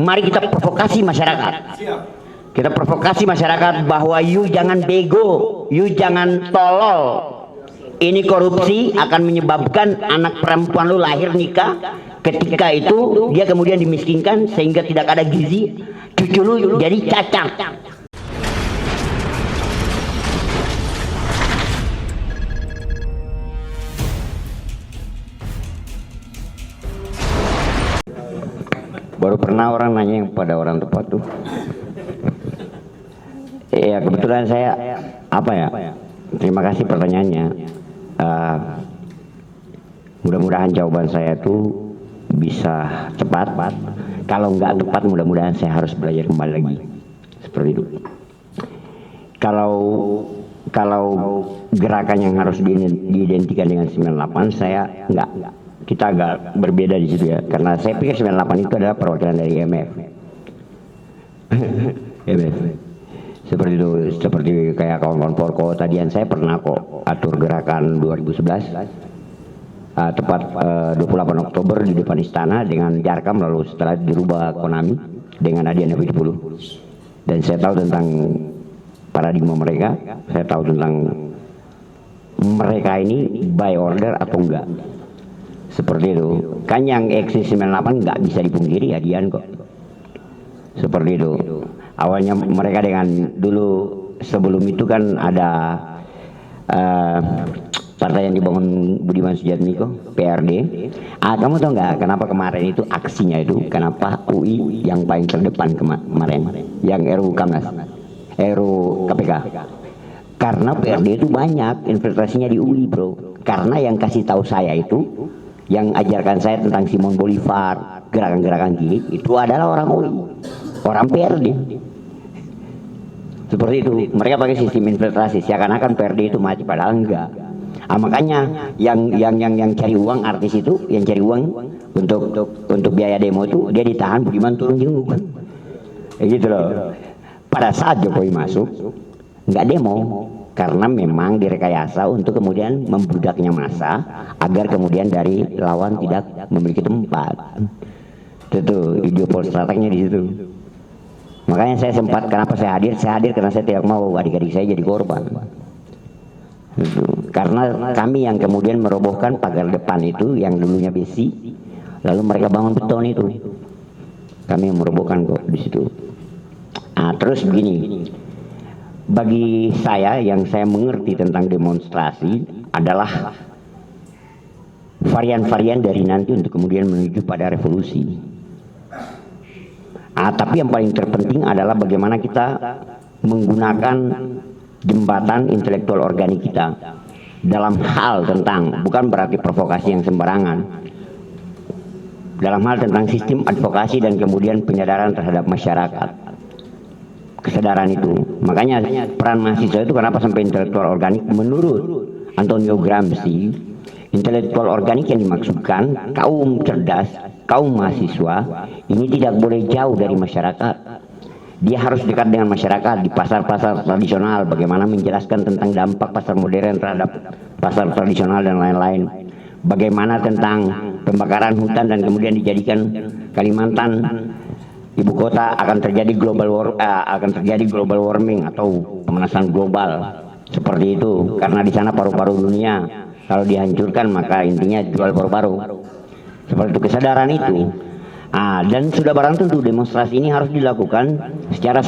Mari kita provokasi masyarakat. Kita provokasi masyarakat bahwa you jangan bego, you jangan tolol. Ini korupsi akan menyebabkan anak perempuan lu lahir nikah, ketika itu dia kemudian dimiskinkan sehingga tidak ada gizi, cucu lu jadi cacat. Baru pernah orang nanya yang pada orang tepat tuh. Ya kebetulan saya terima kasih pertanyaannya. Mudah-mudahan jawaban saya itu bisa cepat. Kalau nggak tepat, mudah-mudahan saya harus belajar kembali lagi. Seperti itu. Kalau gerakan yang harus diidentikan dengan 98, saya kita agak berbeda di situ ya, karena saya pikir 98 itu adalah perwakilan dari IMF. IMF. Seperti itu, seperti kayak kawan-kawan Porko tadian saya pernah kok atur gerakan 2011 tepat 28 Oktober di depan istana dengan Jarkam, lalu setelah dirubah Konami dengan Adian F70. Dan saya tahu tentang paradigma mereka, saya tahu tentang mereka ini by order atau enggak. Seperti itu. Kan yang eksis 98 nggak bisa dipungkiri Adian kok. Seperti itu. Awalnya mereka dengan dulu sebelum itu kan ada partai yang dibangun Budiman Sujatmiko, PRD. Kamu tahu nggak kenapa kemarin itu aksinya itu? Kenapa UI yang paling terdepan kemarin? Yang RUU Kamnas, RUU KPK. Karena PRD itu banyak investasinya di UI, bro. Karena yang kasih tahu saya itu, yang ajarkan saya tentang Simon Bolivar, gerakan-gerakan gini, itu adalah orang UI, orang PRD. Seperti itu, mereka pakai sistem infiltrasi, seakan-akan PRD itu mati, padahal enggak. Makanya yang cari uang, artis itu yang cari uang untuk biaya demo itu, dia ditahan, Budiman turun juga. Gitu loh. Pada saat Jokowi masuk, enggak demo. Karena memang direkayasa untuk kemudian membludaknya massa agar kemudian dari lawan tidak memiliki tempat. Itu ideopol strategnya di situ. Makanya saya sempat, kenapa saya hadir? Saya hadir karena saya tidak mau adik-adik saya jadi korban. Itu. Karena kami yang kemudian merobohkan pagar depan itu yang dulunya besi, lalu mereka bangun beton itu. Kami yang merobohkan kok di situ. Terus begini. Bagi saya yang saya mengerti tentang demonstrasi adalah varian-varian dari nanti untuk kemudian menuju pada revolusi. Tapi yang paling terpenting adalah bagaimana kita menggunakan jembatan intelektual organik kita dalam hal tentang, bukan berarti provokasi yang sembarangan, dalam hal tentang sistem advokasi dan kemudian penyadaran terhadap masyarakat. Kesadaran itu, makanya peran mahasiswa itu kenapa sampai intelektual organik? Menurut Antonio Gramsci, intelektual organik yang dimaksudkan kaum cerdas, kaum mahasiswa ini tidak boleh jauh dari masyarakat. Dia harus dekat dengan masyarakat di pasar-pasar tradisional, bagaimana menjelaskan tentang dampak pasar modern terhadap pasar tradisional dan lain-lain. Bagaimana tentang pembakaran hutan dan kemudian dijadikan Kalimantan ibu kota akan terjadi global warming atau pemanasan global, seperti itu. Karena di sana paru-paru dunia kalau dihancurkan maka intinya jual paru-paru. Seperti itu kesadaran itu. Dan sudah barang tentu demonstrasi ini harus dilakukan secara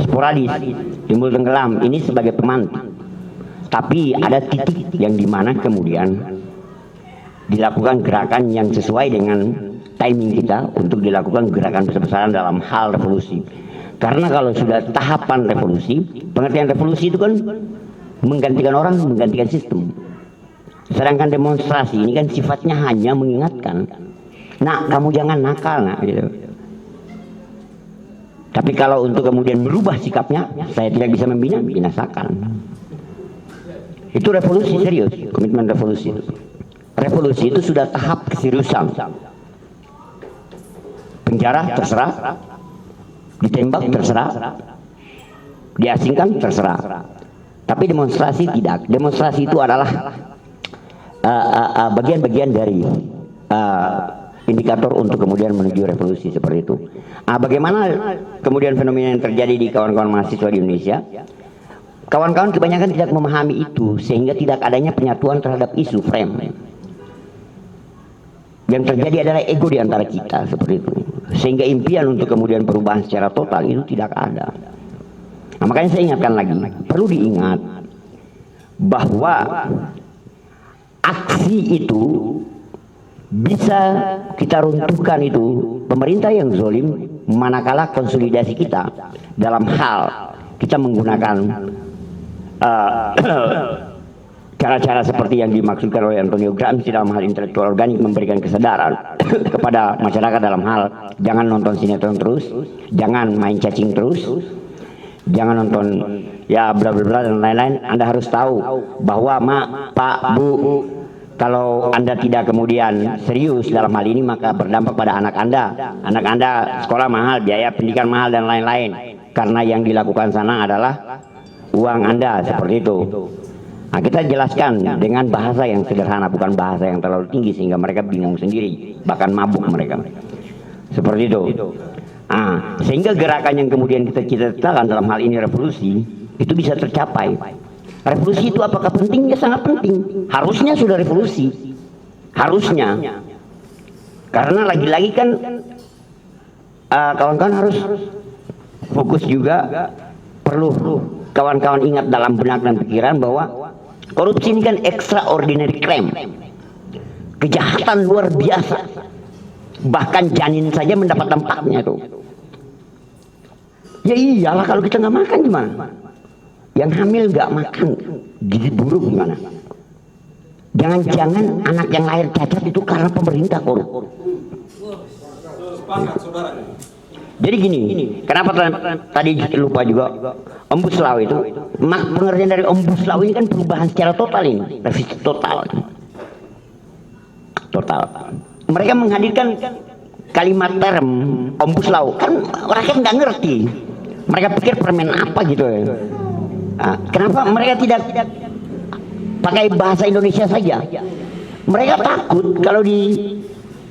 sporadis, timbul tenggelam. Ini sebagai pemantik. Tapi ada titik yang dimana kemudian dilakukan gerakan yang sesuai dengan timing kita untuk dilakukan gerakan besar-besaran dalam hal revolusi. Karena kalau sudah tahapan revolusi, pengertian revolusi itu kan menggantikan orang, menggantikan sistem. Sedangkan demonstrasi ini kan sifatnya hanya mengingatkan, nah kamu jangan nakal, nah gitu. Tapi kalau untuk kemudian merubah sikapnya, saya tidak bisa membina, binasakan. Itu revolusi serius, komitmen revolusi itu. Revolusi itu sudah tahap keseriusan. Penjara terserah, ditembak terserah, diasingkan terserah. Tapi demonstrasi tidak. Demonstrasi itu adalah bagian-bagian dari indikator untuk kemudian menuju revolusi seperti itu. Bagaimana kemudian fenomena yang terjadi di kawan-kawan mahasiswa di Indonesia? Kawan-kawan kebanyakan tidak memahami itu, sehingga tidak adanya penyatuan terhadap isu frame. Yang terjadi adalah ego di antara kita seperti itu, sehingga impian untuk kemudian perubahan secara total itu tidak ada. Makanya saya ingatkan lagi, perlu diingat bahwa aksi itu bisa kita runtuhkan itu pemerintah yang zolim manakala konsolidasi kita dalam hal kita menggunakan cara-cara seperti yang dimaksudkan oleh Antonio Gramsci dalam hal intelektual organik, memberikan kesadaran kepada masyarakat dalam hal jangan nonton sinetron terus, jangan main cacing terus, jangan nonton ya bla bla bla dan lain-lain. Anda harus tahu bahwa Pak, Bu, kalau Anda tidak kemudian serius dalam hal ini maka berdampak pada anak Anda. Anak Anda sekolah mahal, biaya pendidikan mahal dan lain-lain. Karena yang dilakukan sana adalah uang Anda seperti itu. Nah, kita jelaskan dengan bahasa yang sederhana, bukan bahasa yang terlalu tinggi sehingga mereka bingung sendiri, bahkan mabuk mereka. Seperti itu. Sehingga gerakan yang kemudian kita cita-citakan dalam hal ini revolusi itu bisa tercapai. Revolusi itu apakah penting? Ya sangat penting. Harusnya sudah revolusi. Harusnya. Karena lagi-lagi kan kawan-kawan harus fokus juga. Perlu kawan-kawan ingat dalam benak dan pikiran bahwa korupsi ini kan extraordinary crime. Kejahatan luar biasa. Bahkan janin saja mendapat dampaknya itu. Ya iyalah, kalau kita nggak makan gimana? Yang hamil nggak makan, gizi buruk gimana? Jangan-jangan anak yang lahir cacat itu karena pemerintah korup. Jadi gini, kenapa tadi lupa juga Omnibus Law itu, pengertian dari Omnibus Law ini kan perubahan secara total ini, revisi total. Mereka menghadirkan kalimat term Omnibus Law, kan rakyat nggak ngerti. Mereka pikir permen apa gitu ya. Kenapa mereka tidak pakai bahasa Indonesia saja? Mereka takut kalau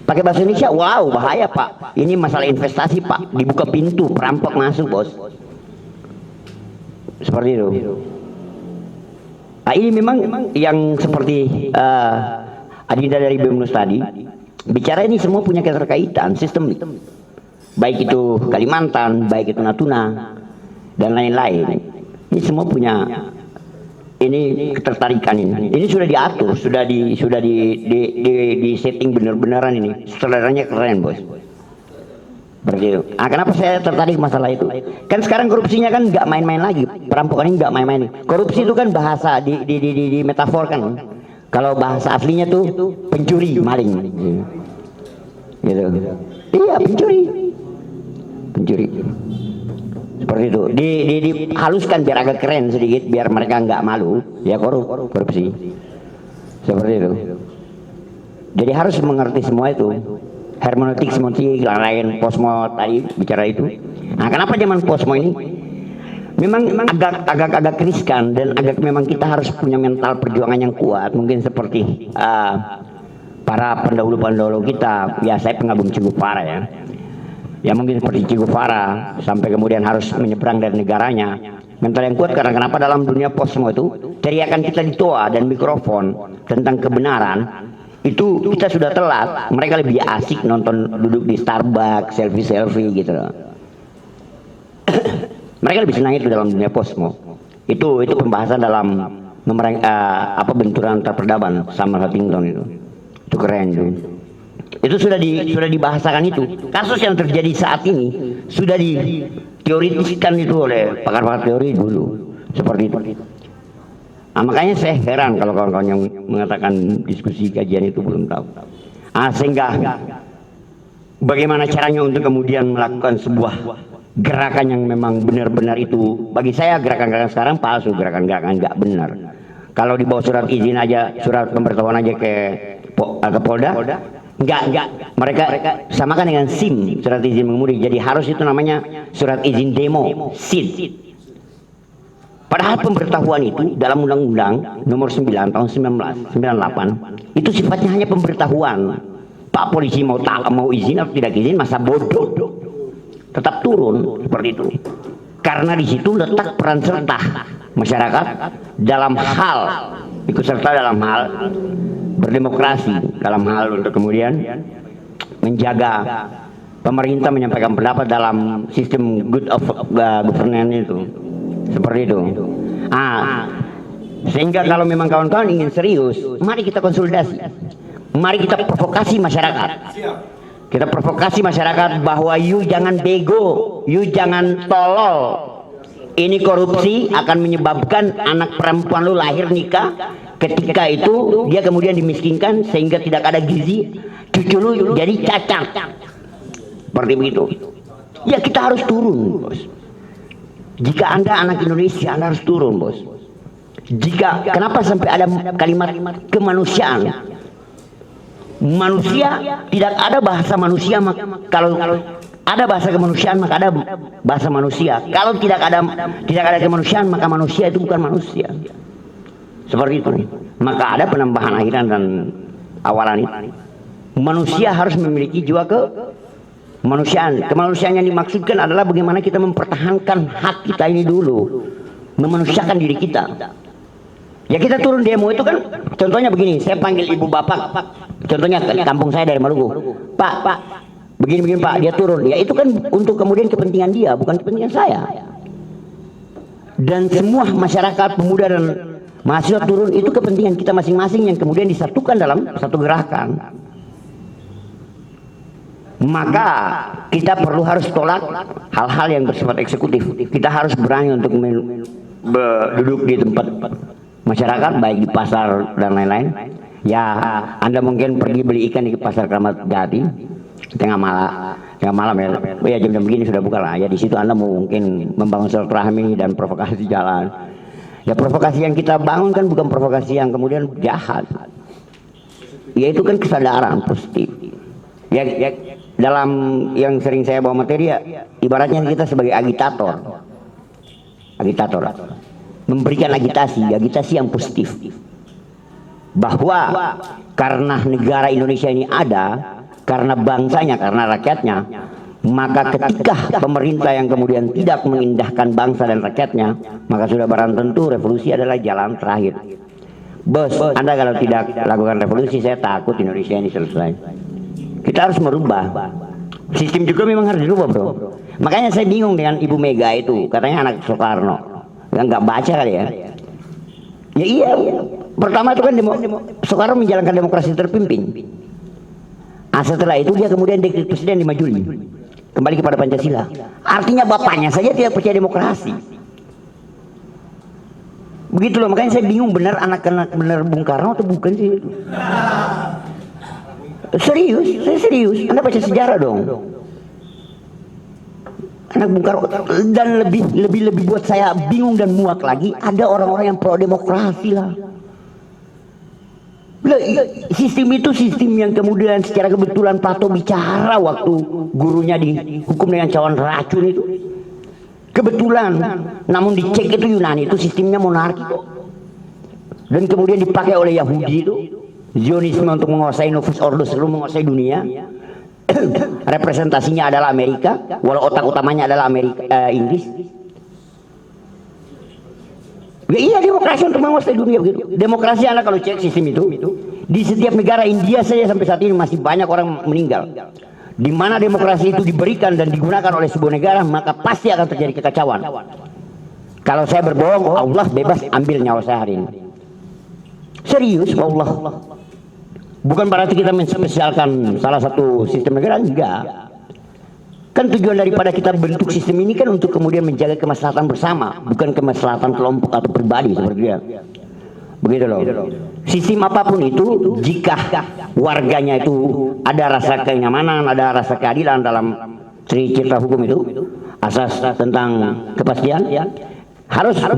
pakai bahasa Indonesia, wow bahaya Pak. Ini masalah investasi Pak, dibuka pintu, perampok masuk bos. Seperti itu. Ini memang yang seperti Adinda dari BEMNUS tadi bicara, ini semua punya keterkaitan sistemik. Baik itu Kalimantan, baik itu Natuna dan lain-lain. Ini semua punya ini ketertarikan ini. Ini sudah diatur, sudah di setting benar-benaran ini. Sutradaranya keren bos. Begitu. Kenapa saya tertarik masalah itu? Kan sekarang korupsinya kan nggak main-main lagi, perampokan ini nggak main-main. Korupsi itu kan bahasa di metafor kan. Kalau bahasa aslinya tuh pencuri, maling. Gitu. Iya pencuri. Seperti itu. Dihaluskan biar agak keren sedikit, biar mereka nggak malu. Ya korupsi. Seperti itu. Jadi harus mengerti semua itu. Hermeneutik, semotik, lain posmo tadi bicara itu. Kenapa zaman posmo ini? Memang agak riskan dan memang kita harus punya mental perjuangan yang kuat. Mungkin seperti para pendahulu kita. Ya saya pengagum Che Guevara ya. Ya mungkin seperti Che Guevara sampai kemudian harus menyeberang dari negaranya. Mental yang kuat karena kenapa dalam dunia posmo itu teriakan kita di toa dan mikrofon tentang kebenaran itu kita sudah telat. Mereka lebih asik nonton duduk di Starbucks selfie gitu loh. Mereka lebih senang itu dalam dunia posmo. Itu pembahasan dalam benturan antar peradaban Samuel Huntington itu keren itu. Itu sudah dibahasakan itu. Kasus yang terjadi saat ini sudah diteoritiskan itu oleh pakar-pakar teori dulu seperti itu. Makanya saya heran kalau kawan-kawan yang mengatakan diskusi kajian itu belum tahu. Sehingga bagaimana caranya untuk kemudian melakukan sebuah gerakan yang memang benar-benar itu, bagi saya gerakan-gerakan sekarang palsu, gerakan-gerakan nggak benar. Kalau dibawa surat izin aja, surat pemberitahuan aja ke Polda, Enggak, mereka samakan dengan SIM, surat izin mengemudi. Jadi harus itu namanya surat izin demo, SID. Padahal pemberitahuan itu dalam Undang-Undang nomor 9 tahun 1998 itu sifatnya hanya pemberitahuan, Pak polisi mau izin atau tidak izin, masa bodoh tetap turun seperti itu. Karena di situ letak peran serta masyarakat dalam hal ikut serta dalam hal berdemokrasi, dalam hal untuk kemudian menjaga pemerintah menyampaikan pendapat dalam sistem good of governance itu, seperti itu. Sehingga kalau memang kawan-kawan ingin serius, mari kita konsolidasi, mari kita provokasi masyarakat. Kita provokasi masyarakat bahwa you jangan bego, you jangan tolol. Ini korupsi akan menyebabkan anak perempuan lu lahir nikah, ketika itu dia kemudian dimiskinkan sehingga tidak ada gizi, cucu lu jadi cacat. Seperti begitu. Ya kita harus turun, bos. Jika Anda anak Indonesia, Anda harus turun, bos. Kenapa sampai ada kalimat kemanusiaan? Manusia, tidak ada bahasa manusia. Kalau ada bahasa kemanusiaan, maka ada bahasa manusia. Kalau tidak ada kemanusiaan, maka manusia itu bukan manusia. Seperti itu. Maka ada penambahan akhiran dan awalan itu. Manusia harus memiliki jiwa kemanusiaan. Kemanusiaan yang dimaksudkan adalah bagaimana kita mempertahankan hak kita ini dulu, memanusiakan diri kita. Ya kita turun demo itu kan, contohnya begini, saya panggil ibu bapak, contohnya kampung saya dari Maluku, Pak, begini Pak, dia turun, ya itu kan untuk kemudian kepentingan dia, bukan kepentingan saya. Dan semua masyarakat, pemuda dan mahasiswa turun, itu kepentingan kita masing-masing yang kemudian disatukan dalam satu gerakan. Maka kita harus tolak hal-hal yang bersifat eksekutif. Kita harus berani untuk duduk di tempat masyarakat, baik di pasar dan lain-lain. Ya, Anda mungkin pergi beli ikan di pasar Kramat Jati tengah malam ya. Oh ya, jam-jam begini sudah buka lah. Ya di situ Anda mungkin membangun silaturahmi dan provokasi jalan. Ya provokasi yang kita bangun kan bukan provokasi yang kemudian jahat. Ya itu kan kesadaran positif. Ya dalam yang sering saya bawa materi ya, ibaratnya kita sebagai agitator, memberikan agitasi yang positif, bahwa karena negara Indonesia ini ada, karena bangsanya, karena rakyatnya, maka ketika pemerintah yang kemudian tidak mengindahkan bangsa dan rakyatnya, maka sudah barang tentu revolusi adalah jalan terakhir. Bos, Anda kalau tidak lakukan revolusi, saya takut Indonesia ini selesai. Kita harus merubah. Sistem juga memang harus dirubah, bro. Makanya saya bingung dengan Ibu Mega itu, katanya anak Soekarno. Nggak baca kali ya. Ya iya. Pertama itu kan Soekarno menjalankan demokrasi terpimpin. Setelah itu dia kemudian dekret presiden dimajuli. Kembali kepada Pancasila. Artinya bapaknya saja tidak percaya demokrasi. Begitu loh, makanya saya bingung benar anak-anak benar Bung Karno atau bukan sih. Serius, saya serius. Anda baca sejarah dong. Anak Bung Karno. Dan lebih buat saya bingung dan muak lagi, ada orang-orang yang pro demokrasi lah. Sistem itu sistem yang kemudian secara kebetulan Plato bicara waktu gurunya dihukum dengan cawan racun itu. Kebetulan, namun dicek itu Yunani itu sistemnya monarki kok. Dan kemudian dipakai oleh Yahudi itu. Zionisme untuk menguasai novus ordo, seluruh menguasai dunia. Representasinya adalah Amerika, walau otak utamanya adalah Inggris. Ya iya, demokrasi untuk menguasai dunia begitu. Demokrasi Anda kalau cek sistem itu di setiap negara, India saja sampai saat ini masih banyak orang meninggal. Di mana demokrasi itu diberikan dan digunakan oleh sebuah negara, maka pasti akan terjadi kekacauan. Kalau saya berbohong, Allah bebas ambil nyawa saya hari ini. Serius, Allah. Bukan berarti kita menspesialkan salah satu sistem negara, enggak. Kan tujuan daripada kita bentuk sistem ini kan untuk kemudian menjaga kemaslahatan bersama, bukan kemaslahatan kelompok atau pribadi seperti dia. Begitu loh. Sistem apapun itu, jika warganya itu ada rasa kenyamanan, ada rasa keadilan dalam cerita hukum itu, asas tentang kepastian,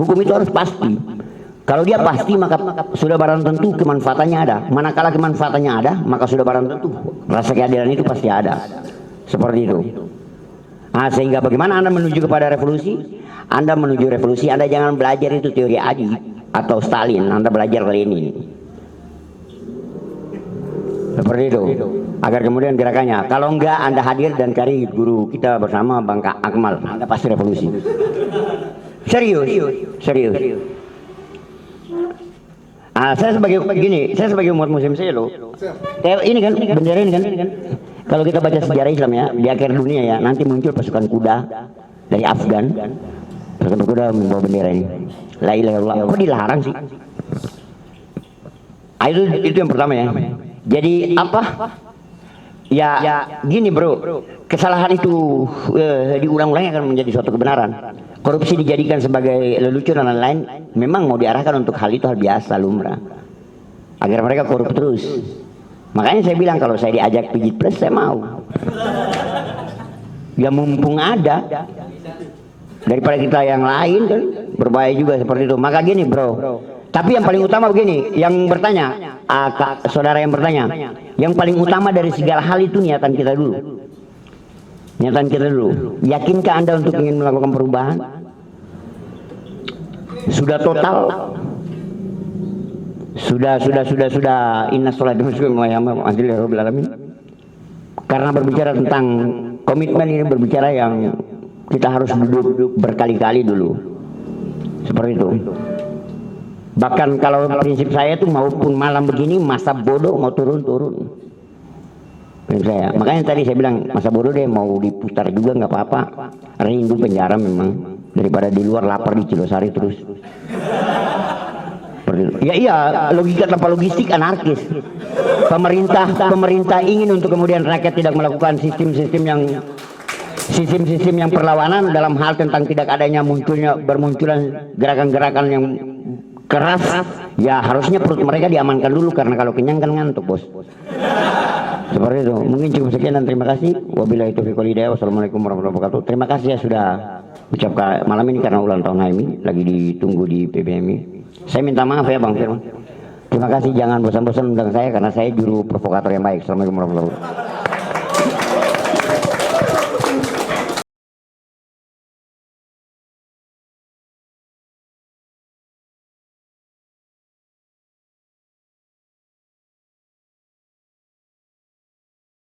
hukum itu harus pasti. Kalau dia pasti, maka sudah barang tentu kemanfaatannya ada. Manakala kemanfaatannya ada, maka sudah barang tentu rasa keadilan itu pasti ada. Seperti itu. Sehingga bagaimana Anda menuju kepada revolusi? Anda menuju revolusi, Anda jangan belajar itu teori Adi atau Stalin. Anda belajar kali ini. Seperti itu. agar kemudian gerakannya. Kalau enggak Anda hadir dan cari guru kita bersama Bang Akmal, Anda pasti revolusi. Serius. Saya sebagai umat muslim saya loh. Ini kan bendera ini kan. Kalau kita baca sejarah Islam ya, di akhir dunia ya, nanti muncul pasukan kuda dari Afgan. Pasukan kuda membawa bendera ini. La ilaha illallah. Kok dilarang sih? Itu yang pertama ya. Jadi apa? Ya gini bro, kesalahan itu diulang-ulangi akan menjadi suatu kebenaran. Korupsi dijadikan sebagai lelucon dan lain-lain, memang mau diarahkan untuk hal itu hal biasa lumrah, agar mereka korup terus. Makanya saya bilang kalau saya diajak pijit plus saya mau. Ya mumpung ada, daripada kita yang lain kan berbahaya juga seperti itu. Maka gini bro, tapi yang paling utama begini, yang bertanya, saudara yang bertanya, yang paling utama dari segala hal itu niatan kita dulu. Niatan kita dulu. Yakinkah Anda untuk ingin melakukan perubahan? Sudah total? Sudah. Inna sholati wa alamin. Karena berbicara tentang komitmen ini berbicara yang kita harus duduk berkali-kali dulu. Seperti itu. Bahkan kalau prinsip saya itu maupun malam begini masa bodoh mau turun. Saya. Makanya tadi saya bilang masa bodoh deh mau diputar juga nggak apa-apa. Rindu penjara memang daripada di luar lapar di Cilosari terus. Ya iya, logika tanpa logistik anarkis. Pemerintah ingin untuk kemudian rakyat tidak melakukan sistem-sistem yang perlawanan dalam hal tentang tidak adanya bermunculan gerakan-gerakan yang keras. Ya harusnya perut mereka diamankan dulu karena kalau kenyang kan ngantuk bos. Seperti itu. Mungkin cukup sekian dan terima kasih. Wabillahi taufiq wal hidayah. Wassalamualaikum warahmatullahi wabarakatuh. Terima kasih ya sudah ucapkan malam ini karena ulang tahun Haimi lagi ditunggu di PBMI. Saya minta maaf ya Bang Firman. Terima kasih, jangan bosan-bosan undang saya karena saya juru provokator yang baik. Assalamualaikum warahmatullahi wabarakatuh.